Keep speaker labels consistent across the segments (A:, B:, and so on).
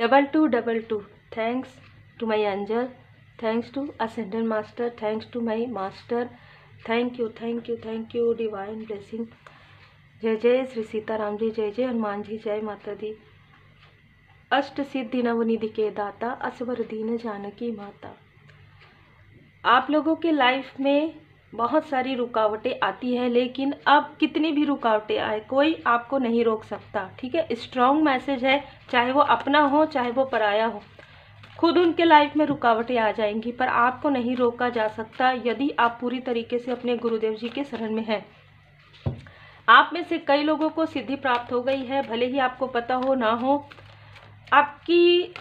A: 2222. Thanks to my angel, thanks to ascended master, thanks to my master. Thank you, thank you, thank you. Divine blessing. जय जय श्री सीताराम जी, जय जय हनुमान जी, जय माता दी। अष्ट सिद्धि नवनिधि के दाता, असवर दीन जानकी माता। आप लोगों के लाइफ में बहुत सारी रुकावटें आती हैं, लेकिन अब कितनी भी रुकावटें आए कोई आपको नहीं रोक सकता। ठीक है, स्ट्रॉन्ग मैसेज है, चाहे वो अपना हो चाहे वो पराया हो। खुद उनके लाइफ में रुकावटें आ जाएंगी पर आपको नहीं रोका जा सकता यदि आप पूरी तरीके से अपने गुरुदेव जी के शरण में हैं। आप में से कई लोगों को सिद्धि प्राप्त हो गई है, भले ही आपको पता हो ना हो। आपकी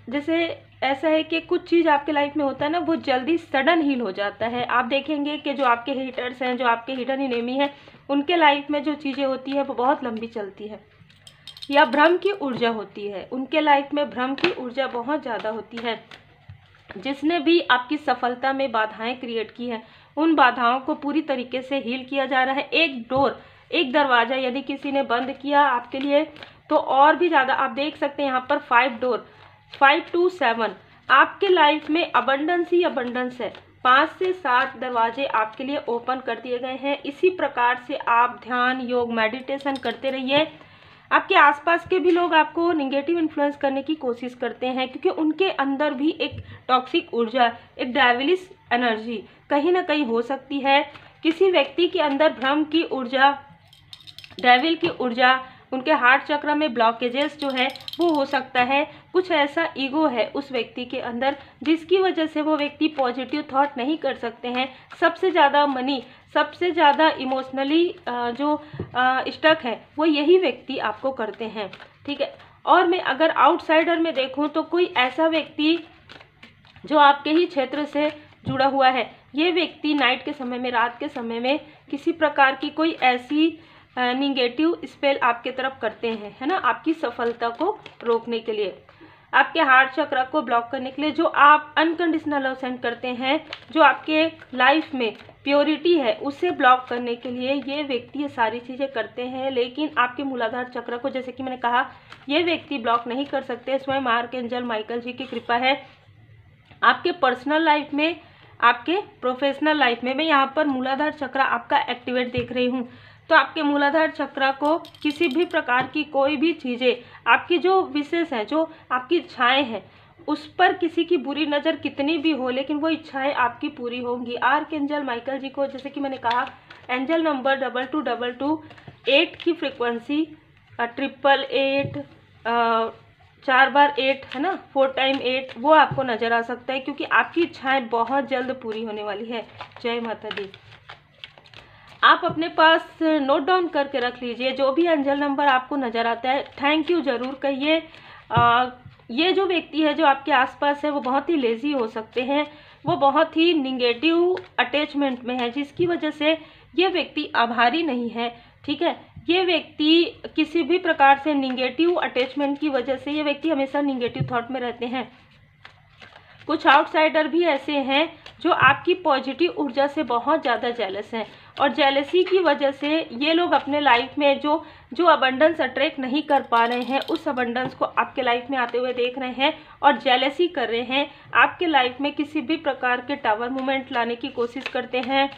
A: जैसे ऐसा है कि कुछ चीज़ आपके लाइफ में होता है ना, वो जल्दी सडन हील हो जाता है। आप देखेंगे कि जो आपके हेटर्स हैं, जो आपके हिडन एनिमी हैं, उनके लाइफ में जो चीज़ें होती है वो बहुत लंबी चलती है, या भ्रम की ऊर्जा होती है। उनके लाइफ में भ्रम की ऊर्जा बहुत ज़्यादा होती है। जिसने भी आपकी सफलता में बाधाएं क्रिएट की हैं, उन बाधाओं को पूरी तरीके से हील किया जा रहा है। एक दरवाज़ा यदि किसी ने बंद किया आपके लिए, तो और भी ज़्यादा आप देख सकते हैं यहाँ पर 5 डोर, 5 to 7 आपके लाइफ में अबंडेंस ही अबंडेंस है। 5 से 7 दरवाजे आपके लिए ओपन कर दिए गए हैं। इसी प्रकार से आप ध्यान, योग, मेडिटेशन करते रहिए। आपके आसपास के भी लोग आपको निगेटिव इन्फ्लुएंस करने की कोशिश करते हैं, क्योंकि उनके अंदर भी एक टॉक्सिक ऊर्जा, एक डेविलिश एनर्जी कहीं ना कहीं हो सकती है। किसी व्यक्ति के अंदर भ्रम की ऊर्जा, डेविल की ऊर्जा, उनके हार्ट चक्र में ब्लॉकेजेस जो है वो हो सकता है। कुछ ऐसा ईगो है उस व्यक्ति के अंदर जिसकी वजह से वो व्यक्ति पॉजिटिव थॉट नहीं कर सकते हैं। सबसे ज़्यादा मनी, सबसे ज़्यादा इमोशनली जो स्टक है वो यही व्यक्ति आपको करते हैं। ठीक है, और मैं अगर आउटसाइडर में देखूं तो कोई ऐसा व्यक्ति जो आपके ही क्षेत्र से जुड़ा हुआ है, ये व्यक्ति नाइट के समय में, रात के समय में किसी प्रकार की कोई ऐसी निगेटिव स्पेल आपके तरफ करते हैं, है ना, आपकी सफलता को रोकने के लिए, आपके हार्ट चक्र को ब्लॉक करने के लिए। जो आप अनकंडीशनल लव सेंड करते हैं, जो आपके लाइफ में प्योरिटी है, उसे ब्लॉक करने के लिए ये व्यक्ति ये सारी चीज़ें करते हैं। लेकिन आपके मूलाधार चक्र को, जैसे कि मैंने कहा, ये व्यक्ति ब्लॉक नहीं कर सकते। स्वयं आर्कएंजल माइकल जी की कृपा है। आपके पर्सनल लाइफ में, आपके प्रोफेशनल लाइफ में, मैं यहाँ पर मूलाधार चक्र आपका एक्टिवेट देख रही हूँ, तो आपके मूलाधार चक्र को किसी भी प्रकार की कोई भी चीज़ें, आपकी जो विशेष हैं, जो आपकी इच्छाएं हैं, उस पर किसी की बुरी नज़र कितनी भी हो, लेकिन वो इच्छाएं आपकी पूरी होंगी। आर्कएंजल माइकल जी को, जैसे कि मैंने कहा, एंजल नंबर 2222, 8 की फ्रिक्वेंसी, 888, 4 बार 8 है ना, 4 टाइम 8, वो आपको नज़र आ सकता है, क्योंकि आपकी इच्छाएं बहुत जल्द पूरी होने वाली है। जय माता दी। आप अपने पास नोट डाउन करके रख लीजिए, जो भी एंजल नंबर आपको नज़र आता है थैंक यू ज़रूर कहिए। ये जो व्यक्ति है जो आपके आसपास है वो बहुत ही लेज़ी हो सकते हैं, वो बहुत ही निगेटिव अटैचमेंट में है, जिसकी वजह से ये व्यक्ति आभारी नहीं है। ठीक है, ये व्यक्ति किसी भी प्रकार से निगेटिव अटैचमेंट की वजह से ये व्यक्ति हमेशा निगेटिव थॉट में रहते हैं। कुछ आउटसाइडर भी ऐसे हैं जो आपकी पॉजिटिव ऊर्जा से बहुत ज़्यादा जेलस हैं, और जेलसी की वजह से ये लोग अपने लाइफ में जो अबंडेंस अट्रैक्ट नहीं कर पा रहे हैं, उस अबंडेंस को आपके लाइफ में आते हुए देख रहे हैं और जेलसी कर रहे हैं। आपके लाइफ में किसी भी प्रकार के टावर मूवमेंट लाने की कोशिश करते हैं,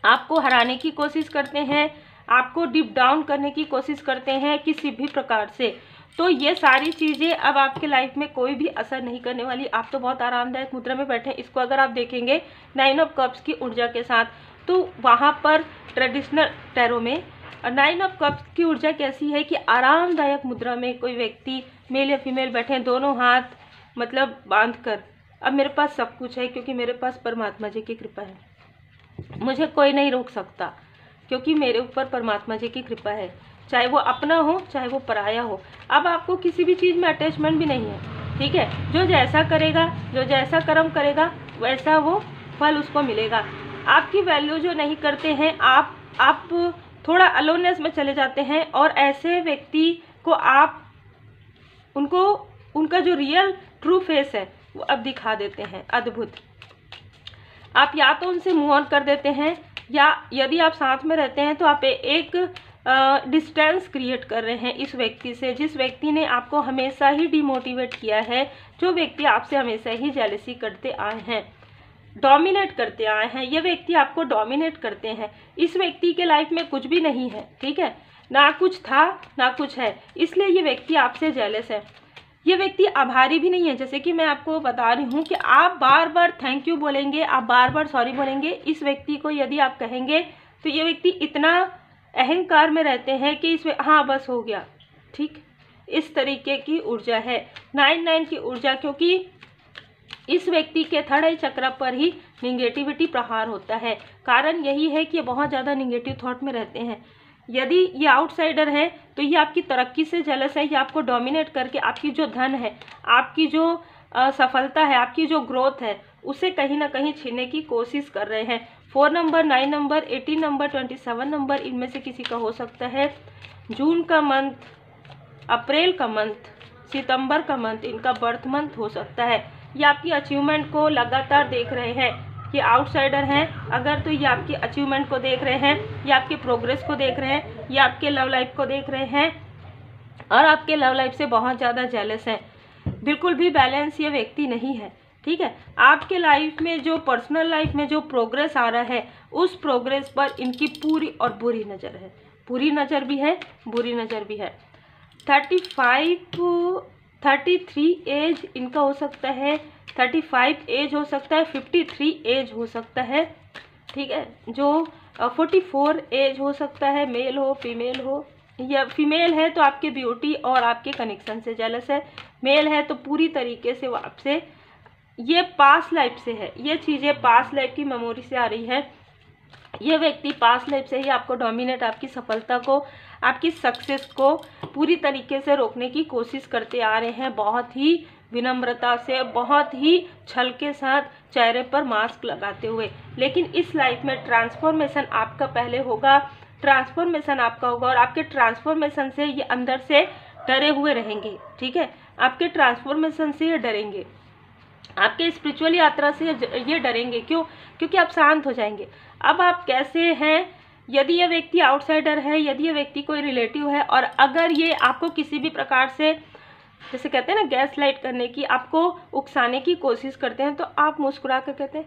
A: आपको हराने की कोशिश करते हैं, आपको डीप डाउन करने की कोशिश करते हैं किसी भी प्रकार से। तो ये सारी चीज़ें अब आपके लाइफ में कोई भी असर नहीं करने वाली। आप तो बहुत आरामदायक मुद्रा में बैठे हैं। इसको अगर आप देखेंगे 9 ऑफ कप्स की ऊर्जा के साथ, तो वहाँ पर ट्रेडिशनल टैरो में 9 ऑफ कप्स की ऊर्जा कैसी है कि आरामदायक मुद्रा में कोई व्यक्ति, मेल या फीमेल, बैठे हैं, दोनों हाथ मतलब बांध कर। अब मेरे पास सब कुछ है क्योंकि मेरे पास परमात्मा जी की कृपा है, मुझे कोई नहीं रोक सकता क्योंकि मेरे ऊपर परमात्मा जी की कृपा है, चाहे वो अपना हो चाहे वो पराया हो। अब आपको किसी भी चीज़ में अटैचमेंट भी नहीं है। ठीक है, जो जैसा करेगा, जो जैसा कर्म करेगा, वैसा वो फल उसको मिलेगा। आपकी वैल्यू जो नहीं करते हैं, आप थोड़ा अलोननेस में चले जाते हैं, और ऐसे व्यक्ति को आप उनका जो रियल ट्रू फेस है वो अब दिखा देते हैं। अद्भुत। आप या तो उनसे मूव ऑन कर देते हैं, या यदि आप साथ में रहते हैं तो आप एक डिस्टेंस क्रिएट कर रहे हैं इस व्यक्ति से, जिस व्यक्ति ने आपको हमेशा ही डिमोटिवेट किया है, जो व्यक्ति आपसे हमेशा ही जेलसी करते आए हैं, डोमिनेट करते आए हैं, ये व्यक्ति आपको डोमिनेट करते हैं। इस व्यक्ति के लाइफ में कुछ भी नहीं है, ठीक है, ना कुछ था ना कुछ है, इसलिए ये व्यक्ति आपसे जेलस है। ये व्यक्ति आभारी भी नहीं है, जैसे कि मैं आपको बता रही हूँ कि आप बार बार थैंक यू बोलेंगे, आप बार बार सॉरी बोलेंगे, इस व्यक्ति को यदि आप कहेंगे तो ये व्यक्ति इतना अहंकार में रहते हैं कि हाँ बस हो गया, ठीक, इस तरीके की ऊर्जा है 9 की ऊर्जा, क्योंकि इस व्यक्ति के थर्ड आई चक्र पर ही निगेटिविटी प्रहार होता है। कारण यही है कि ये बहुत ज़्यादा निगेटिव थॉट में रहते हैं। यदि ये आउटसाइडर है तो ये आपकी तरक्की से जेलस है, ये आपको डोमिनेट करके आपकी जो धन है, आपकी जो सफलता है, आपकी जो ग्रोथ है, उसे कहीं ना कहीं छीनने की कोशिश कर रहे हैं। 4 नंबर, 9 नंबर, 18 नंबर, 27 नंबर, इनमें से किसी का हो सकता है। जून का मंथ, अप्रैल का मंथ, सितंबर का मंथ इनका बर्थ मंथ हो सकता है। ये आपकी अचीवमेंट को लगातार देख रहे हैं। ये आउटसाइडर हैं अगर, तो ये आपकी अचीवमेंट को देख रहे हैं, ये आपके प्रोग्रेस को देख रहे हैं, ये आपके लव लाइफ को देख रहे हैं और आपके लव लाइफ से बहुत ज़्यादा जेलस हैं। बिल्कुल भी बैलेंस ये व्यक्ति नहीं है, ठीक है। आपके लाइफ में जो पर्सनल लाइफ में जो प्रोग्रेस आ रहा है, उस प्रोग्रेस पर इनकी पूरी और बुरी नज़र है। पूरी नज़र भी है, बुरी नज़र भी है। 33 एज इनका हो सकता है, 35 एज हो सकता है, 53 एज हो सकता है, ठीक है। जो 44 एज हो सकता है, मेल हो फीमेल हो, या फीमेल है तो आपके ब्यूटी और आपके कनेक्शन से जेलस है, मेल है तो पूरी तरीके से वो आपसे, ये पास्ट लाइफ से है, ये चीज़ें पास्ट लाइफ की मेमोरी से आ रही है। ये व्यक्ति पास्ट लाइफ से ही आपको डोमिनेट, आपकी सफलता को, आपकी सक्सेस को पूरी तरीके से रोकने की कोशिश करते आ रहे हैं, बहुत ही विनम्रता से, बहुत ही छल के साथ, चेहरे पर मास्क लगाते हुए। लेकिन इस लाइफ में ट्रांसफॉर्मेशन आपका पहले होगा, ट्रांसफॉर्मेशन आपका होगा और आपके ट्रांसफॉर्मेशन से ये अंदर से डरे हुए रहेंगे, ठीक है। आपके ट्रांसफॉर्मेशन से ये डरेंगे, आपके स्पिरिचुअल यात्रा से ये डरेंगे। क्यों? क्योंकि आप शांत हो जाएंगे। अब आप कैसे हैं, यदि ये व्यक्ति आउटसाइडर है, यदि ये व्यक्ति कोई रिलेटिव है और अगर ये आपको किसी भी प्रकार से, जैसे कहते हैं ना, गैस लाइट करने की, आपको उकसाने की कोशिश करते हैं, तो आप मुस्कुरा कर कहते हैं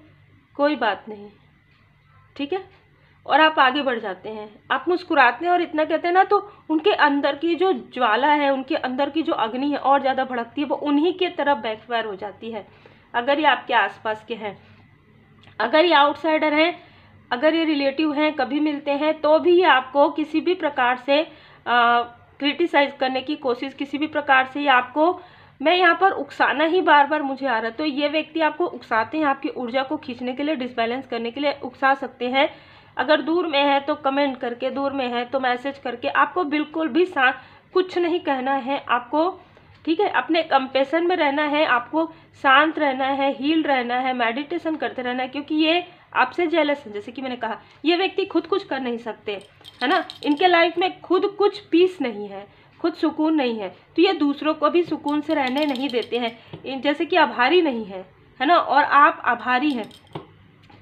A: कोई बात नहीं, ठीक है, और आप आगे बढ़ जाते हैं। आप मुस्कुराते हैं और इतना कहते हैं ना, तो उनके अंदर की जो ज्वाला है, उनके अंदर की जो अग्नि है और ज़्यादा भड़कती है, वो उन्हीं के तरफ बैकफायर हो जाती है, अगर ये आपके आसपास के हैं। अगर ये आउटसाइडर हैं, अगर ये रिलेटिव हैं, कभी मिलते हैं तो भी ये आपको किसी भी प्रकार से क्रिटिसाइज करने की कोशिश, किसी भी प्रकार से ये आपको, मैं यहाँ पर उकसाना ही बार बार मुझे आ रहा है, तो ये व्यक्ति आपको उकसाते हैं, आपकी ऊर्जा को खींचने के लिए, डिसबैलेंस करने के लिए उकसा सकते हैं। अगर दूर में है तो कमेंट करके, दूर में है तो मैसेज करके, आपको बिल्कुल भी कुछ नहीं कहना है आपको, ठीक है। अपने कंपेशन में रहना है, आपको शांत रहना है, हील रहना है, मेडिटेशन करते रहना है, क्योंकि ये आपसे जेलस है। जैसे कि मैंने कहा, ये व्यक्ति खुद कुछ कर नहीं सकते, है ना, इनके लाइफ में खुद कुछ पीस नहीं है, खुद सुकून नहीं है, तो ये दूसरों को भी सुकून से रहने नहीं देते हैं। जैसे कि आभारी नहीं है, है ना, और आप आभारी हैं,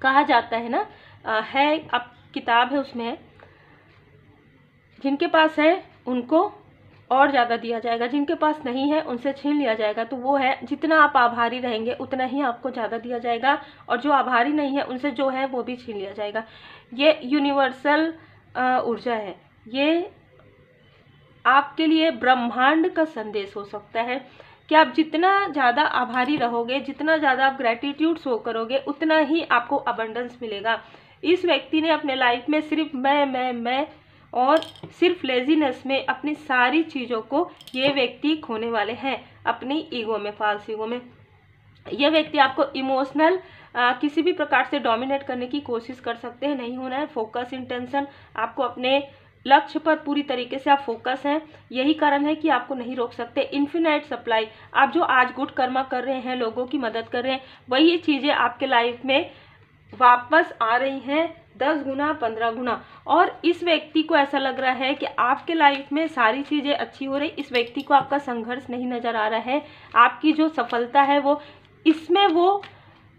A: कहा जाता है ना, है, अब किताब है उसमें है, जिनके पास है उनको और ज़्यादा दिया जाएगा, जिनके पास नहीं है उनसे छीन लिया जाएगा। तो वो है, जितना आप आभारी रहेंगे उतना ही आपको ज़्यादा दिया जाएगा, और जो आभारी नहीं है उनसे जो है वो भी छीन लिया जाएगा। ये यूनिवर्सल ऊर्जा है, ये आपके लिए ब्रह्मांड का संदेश हो सकता है कि आप जितना ज़्यादा आभारी रहोगे, जितना ज़्यादा आप ग्रैटिट्यूड शो करोगे, उतना ही आपको अबंडेंस मिलेगा। इस व्यक्ति ने अपने लाइफ में सिर्फ मैं और सिर्फ लेजीनेस में अपनी सारी चीज़ों को ये व्यक्ति खोने वाले हैं, अपनी ईगो में, फाल्स ईगो में। ये व्यक्ति आपको इमोशनल किसी भी प्रकार से डोमिनेट करने की कोशिश कर सकते हैं, नहीं होना है। फोकस, इंटेंशन, आपको अपने लक्ष्य पर पूरी तरीके से आप फोकस हैं, यही कारण है कि आपको नहीं रोक सकते। इन्फिनाइट सप्लाई, आप जो आज गुड कर्मा कर रहे हैं, लोगों की मदद कर रहे हैं, वही चीज़ें आपके लाइफ में वापस आ रही हैं 10 गुना, 15 गुना। और इस व्यक्ति को ऐसा लग रहा है कि आपके लाइफ में सारी चीज़ें अच्छी हो रही, इस व्यक्ति को आपका संघर्ष नहीं नज़र आ रहा है, आपकी जो सफलता है वो, इसमें वो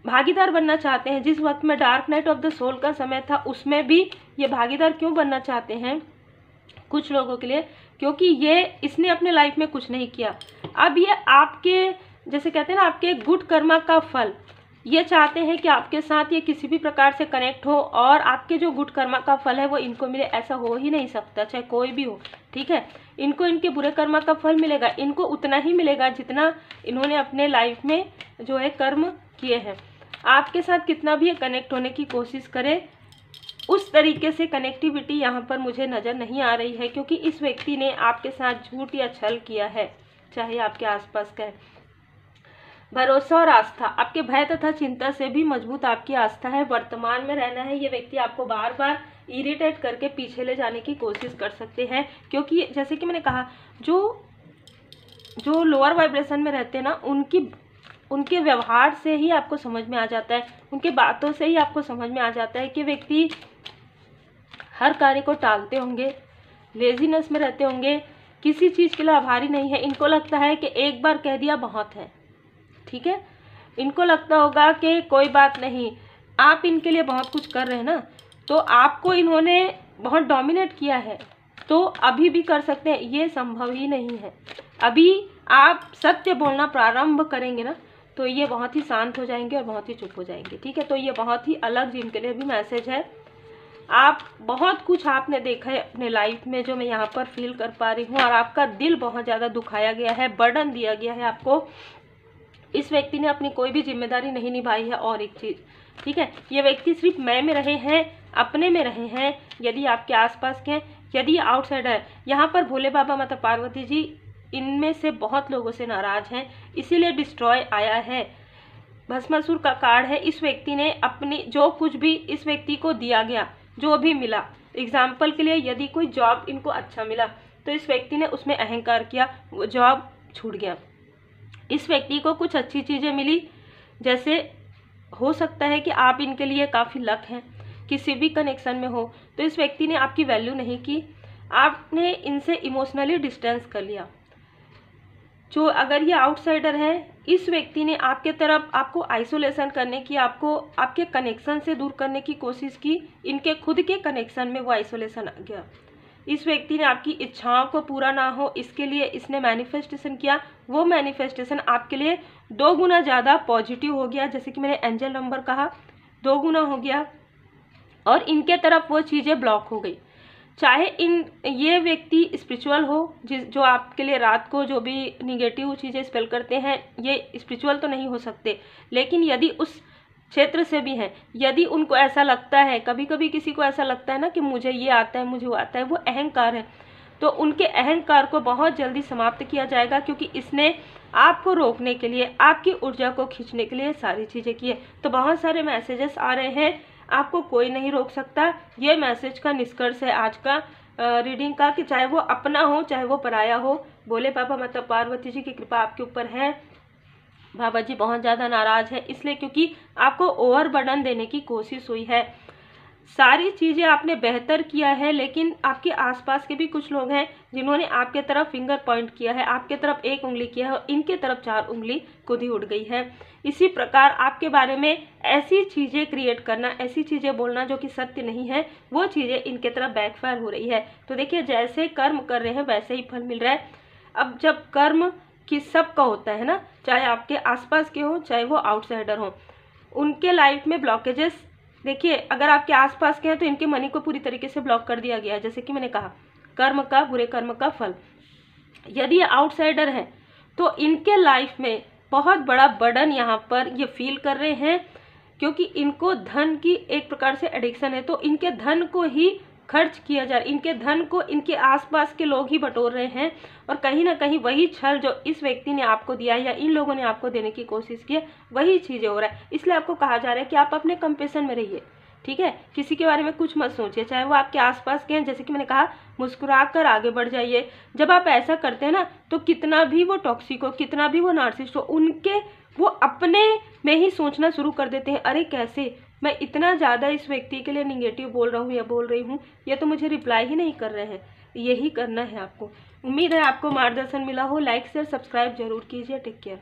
A: भागीदार बनना चाहते हैं। जिस वक्त में dark night of the soul का समय था, उसमें भी ये भागीदार क्यों बनना चाहते हैं? कुछ लोगों के लिए, क्योंकि ये इसने अपने लाइफ में कुछ नहीं किया। अब ये आपके जैसे कहते हैं ना, आपके गुड कर्मा का फल ये चाहते हैं कि आपके साथ ये किसी भी प्रकार से कनेक्ट हो और आपके जो गुड कर्मा का फल है वो इनको मिले। ऐसा हो ही नहीं सकता, चाहे कोई भी हो, ठीक है। इनको इनके बुरे कर्मा का फल मिलेगा, इनको उतना ही मिलेगा जितना इन्होंने अपने लाइफ में जो है कर्म किए हैं। आपके साथ कितना भी कनेक्ट होने की कोशिश करे, उस तरीके से कनेक्टिविटी यहाँ पर मुझे नज़र नहीं आ रही है, क्योंकि इस व्यक्ति ने आपके साथ झूठ या छल किया है, चाहे आपके आसपास का है। भरोसा और आस्था, आपके भय तथा चिंता से भी मजबूत आपकी आस्था है। वर्तमान में रहना है, ये व्यक्ति आपको बार बार इरिटेट करके पीछे ले जाने की कोशिश कर सकते हैं, क्योंकि जैसे कि मैंने कहा, जो लोअर वाइब्रेशन में रहते हैं ना, उनके व्यवहार से ही आपको समझ में आ जाता है, उनके बातों से ही आपको समझ में आ जाता है कि व्यक्ति हर कार्य को टालते होंगे, लेजीनेस में रहते होंगे, किसी चीज़ के लिए आभारी नहीं है। इनको लगता है कि एक बार कह दिया बहुत है, ठीक है। इनको लगता होगा कि कोई बात नहीं, आप इनके लिए बहुत कुछ कर रहे हैं ना, तो आपको इन्होंने बहुत डोमिनेट किया है, तो अभी भी कर सकते हैं, ये संभव ही नहीं है। अभी आप सत्य बोलना प्रारंभ करेंगे ना, तो ये बहुत ही शांत हो जाएंगे और बहुत ही चुप हो जाएंगे, ठीक है। तो ये बहुत ही अलग जिनके लिए भी मैसेज है। आप बहुत कुछ आपने देखा है अपने लाइफ में, जो मैं यहाँ पर फील कर पा रही हूँ, और आपका दिल बहुत ज़्यादा दुखाया गया है, बर्डन दिया गया है आपको। इस व्यक्ति ने अपनी कोई भी जिम्मेदारी नहीं निभाई है। और एक चीज़, ठीक है, ये व्यक्ति सिर्फ मैं में रहे हैं, अपने में रहे हैं। यदि आपके आसपास के हैं, यदि आउटसाइडर, यहाँ पर भोले बाबा माता पार्वती जी इनमें से बहुत लोगों से नाराज हैं, इसीलिए डिस्ट्रॉय आया है। भस्मासुर का कार्ड है। इस व्यक्ति ने अपनी जो कुछ भी इस व्यक्ति को दिया गया, जो भी मिला, एग्जाम्पल के लिए यदि कोई जॉब इनको अच्छा मिला तो इस व्यक्ति ने उसमें अहंकार किया, वो जॉब छूट गया। इस व्यक्ति को कुछ अच्छी चीज़ें मिली, जैसे हो सकता है कि आप इनके लिए काफ़ी लक हैं, किसी भी कनेक्शन में हो, तो इस व्यक्ति ने आपकी वैल्यू नहीं की, आपने इनसे इमोशनली डिस्टेंस कर लिया। जो अगर ये आउटसाइडर है, इस व्यक्ति ने आपके तरफ आपको आइसोलेशन करने की, आपको आपके कनेक्शन से दूर करने की कोशिश की। इनके खुद के कनेक्शन में वो आइसोलेशन आ गया। इस व्यक्ति ने आपकी इच्छाओं को पूरा ना हो, इसके लिए इसने मैनिफेस्टेशन किया। वो मैनिफेस्टेशन आपके लिए 2 गुना ज़्यादा पॉजिटिव हो गया, जैसे कि मैंने एंजल नंबर कहा, 2 गुना हो गया, और इनके तरफ वो चीज़ें ब्लॉक हो गई। चाहे ये व्यक्ति स्पिरिचुअल हो, जो आपके लिए रात को जो भी निगेटिव चीज़ें स्पेल करते हैं, ये स्पिरिचुअल तो नहीं हो सकते, लेकिन यदि उस क्षेत्र से भी हैं, यदि उनको ऐसा लगता है, कभी कभी किसी को ऐसा लगता है ना कि मुझे ये आता है, मुझे वो आता है, वो अहंकार है, तो उनके अहंकार को बहुत जल्दी समाप्त किया जाएगा, क्योंकि इसने आपको रोकने के लिए, आपकी ऊर्जा को खींचने के लिए सारी चीज़ें की है। तो बहुत सारे मैसेजेस आ रहे हैं, आपको कोई नहीं रोक सकता। ये मैसेज का निष्कर्ष है आज का रीडिंग का, कि चाहे वो अपना हो चाहे वो पराया हो, भोले बाबा माता पार्वती जी की कृपा आपके ऊपर है। बाबा जी बहुत ज़्यादा नाराज है, इसलिए क्योंकि आपको ओवरबर्डन देने की कोशिश हुई है। सारी चीज़ें आपने बेहतर किया है, लेकिन आपके आसपास के भी कुछ लोग हैं जिन्होंने आपके तरफ फिंगर पॉइंट किया है, आपके तरफ 1 उंगली किया है और इनके तरफ 4 उंगली खुद ही उड़ गई है। इसी प्रकार आपके बारे में ऐसी चीज़ें क्रिएट करना, ऐसी चीज़ें बोलना जो कि सत्य नहीं है, वो चीज़ें इनके तरफ बैकफायर हो रही है। तो देखिए, जैसे कर्म कर रहे हैं वैसे ही फल मिल रहा है। अब जब कर्म कि सबका होता है ना, चाहे आपके आसपास के हो चाहे वो आउटसाइडर हो, उनके लाइफ में ब्लॉकेजेस, देखिए अगर आपके आसपास के हैं तो इनके मनी को पूरी तरीके से ब्लॉक कर दिया गया है। जैसे कि मैंने कहा, कर्म का, बुरे कर्म का फल। यदि आउटसाइडर है तो इनके लाइफ में बहुत बड़ा बर्डन यहाँ पर ये फील कर रहे हैं, क्योंकि इनको धन की एक प्रकार से एडिक्शन है। तो इनके धन को ही खर्च किया जा रहा है, इनके धन को इनके आसपास के लोग ही बटोर रहे हैं, और कहीं ना कहीं वही छल जो इस व्यक्ति ने आपको दिया या इन लोगों ने आपको देने की कोशिश की है, वही चीज़ें हो रहा है। इसलिए आपको कहा जा रहा है कि आप अपने कंपेशन में रहिए, ठीक है। किसी के बारे में कुछ मत सोचिए, चाहे वो आपके आसपास के हैं। जैसे कि मैंने कहा, मुस्कुरा कर आगे बढ़ जाइए। जब आप ऐसा करते हैं ना, तो कितना भी वो टॉक्सिक हो, कितना भी वो नार्सिसिस्ट हो, उनके वो अपने में ही सोचना शुरू कर देते हैं, अरे कैसे मैं इतना ज़्यादा इस व्यक्ति के लिए निगेटिव बोल रहा हूँ या बोल रही हूँ, ये तो मुझे रिप्लाई ही नहीं कर रहे हैं। यही करना है आपको। उम्मीद है आपको मार्गदर्शन मिला हो। लाइक शेयर सब्सक्राइब जरूर कीजिए। Take care.